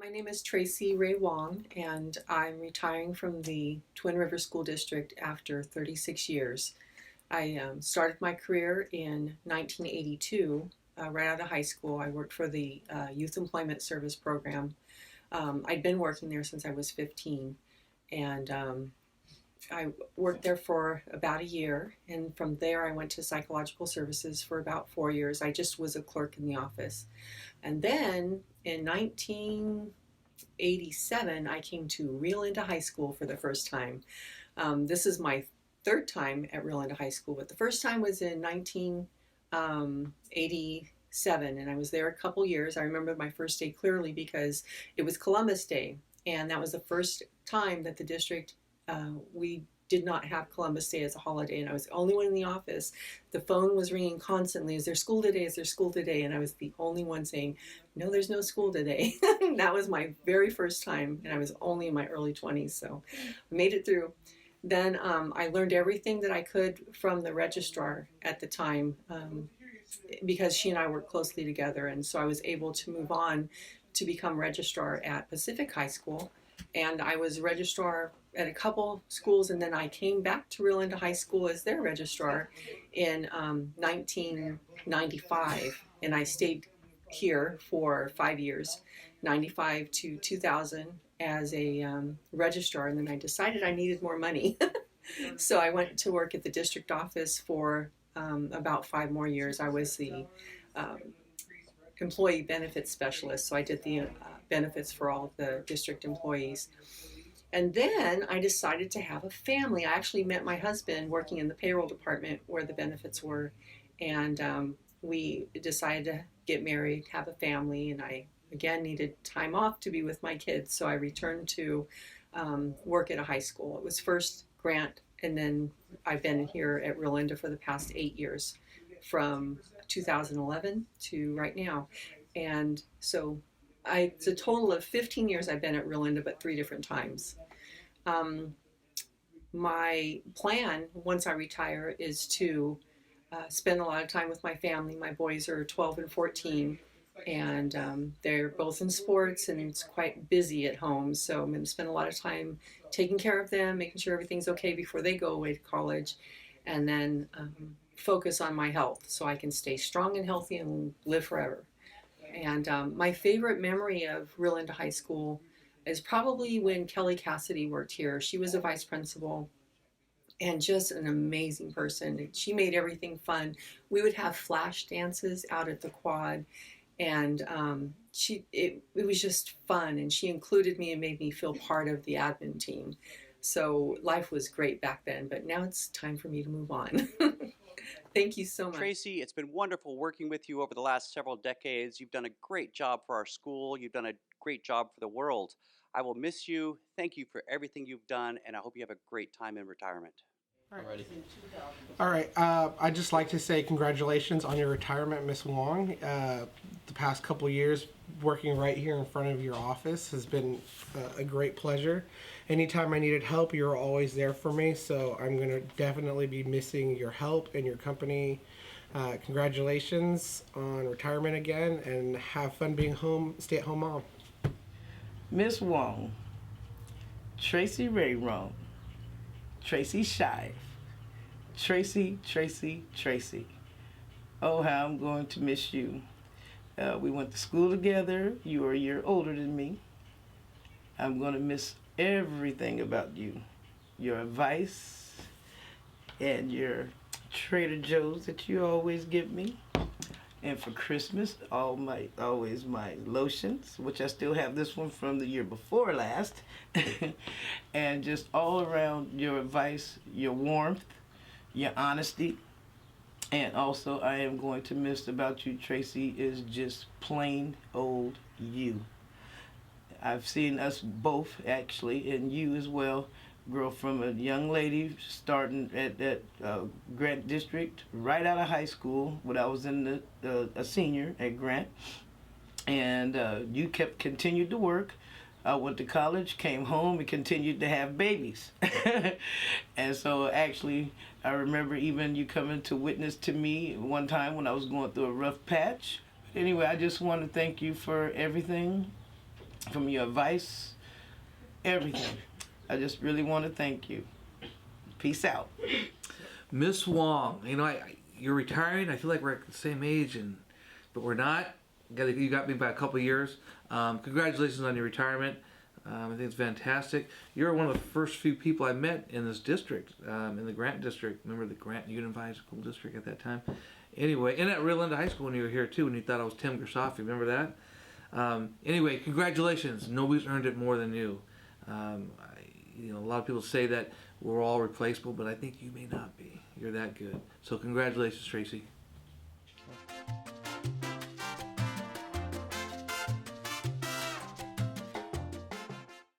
My name is Tracy Ray Wong, and I'm retiring from the Twin River School District after 36 years. I started my career in 1982, right out of high school. I worked for the Youth Employment Service Program. I'd been working there since I was 15, and I worked there for about a year, and from there I went to psychological services for about 4 years. I just was a clerk in the office. And then in 1987, I came to Rio Linda High School for the first time. This is my third time at Rio Linda High School, but the first time was in 1987, and I was there a couple years. I remember my first day clearly because it was Columbus Day, and that was the first time that the district, we did not have Columbus Day as a holiday, and I was the only one in the office. The phone was ringing constantly, is there school today, is there school today? And I was the only one saying, no, there's no school today. That was my very first time, and I was only in my early 20s, so I made it through. Then I learned everything that I could from the registrar at the time, because she and I worked closely together, and so I was able to move on to become registrar at Pacific High School. And I was registrar at a couple schools, and then I came back to Rio Linda High School as their registrar in 1995, and I stayed here for 5 years, 95 to 2000 as a registrar, and then I decided I needed more money. So I went to work at the district office for about 5 more years. I was the employee benefits specialist, so I did the benefits for all of the district employees. And then I decided to have a family. I actually met my husband working in the payroll department where the benefits were, and we decided to get married, have a family, and I again needed time off to be with my kids, so I returned to work at a high school. It was first Grant, and then I've been here at Rio Linda for the past 8 years, from 2011 to right now. And so it's a total of 15 years I've been at Rio Linda, but 3 different times. My plan once I retire is to spend a lot of time with my family. My boys are 12 and 14, and they're both in sports, and it's quite busy at home, so I'm going to spend a lot of time taking care of them, making sure everything's okay before they go away to college, and then focus on my health so I can stay strong and healthy and live forever. And my favorite memory of Rio Linda High School is probably when Kelly Cassidy worked here. She was a vice principal and just an amazing person. She made everything fun. We would have flash dances out at the quad, and it was just fun, and she included me and made me feel part of the admin team. So life was great back then, but now it's time for me to move on. Thank you so much. Tracy, it's been wonderful working with you over the last several decades. You've done a great job for our school. You've done a great job for the world. I will miss you. Thank you for everything you've done, and I hope you have a great time in retirement. Alrighty. All right. I'd just like to say congratulations on your retirement, Miss Wong. The past couple years working right here in front of your office has been a great pleasure. Anytime I needed help, you were always there for me, so I'm going to definitely be missing your help and your company. Congratulations on retirement again, and have fun being home, stay-at-home mom. Miss Wong, Tracy Ray Wong, Tracy Shive, Tracy. Oh, how I'm going to miss you. We went to school together. You are a year older than me. I'm going to miss everything about you. Your advice and your Trader Joe's that you always give me. And for Christmas, always my lotions, which I still have this one from the year before last. And just all around your advice, your warmth, your honesty. And also I am going to miss about you, Tracy, is just plain old you. I've seen us both, actually, and you as well, grow from a young lady starting at Grant District right out of high school when I was in a senior at Grant. And you continued to work. I went to college, came home, and continued to have babies. And so actually, I remember even you coming to witness to me one time when I was going through a rough patch. Anyway, I just want to thank you for everything. from your advice, everything. I just really want to thank you. Peace out. Miss Wong, you're retiring. I feel like we're at the same age, but we're not. You got me by a couple years. Congratulations on your retirement. I think it's fantastic. You're one of the first few people I met in this district, in the Grant district. Remember the Grant Unified School District at that time? Anyway, and at Rio Linda High School when you were here too, when you thought I was Tim Gersofi. Remember that? Anyway, congratulations. Nobody's earned it more than you. A lot of people say that we're all replaceable, but I think you may not be. You're that good. So congratulations, Tracy.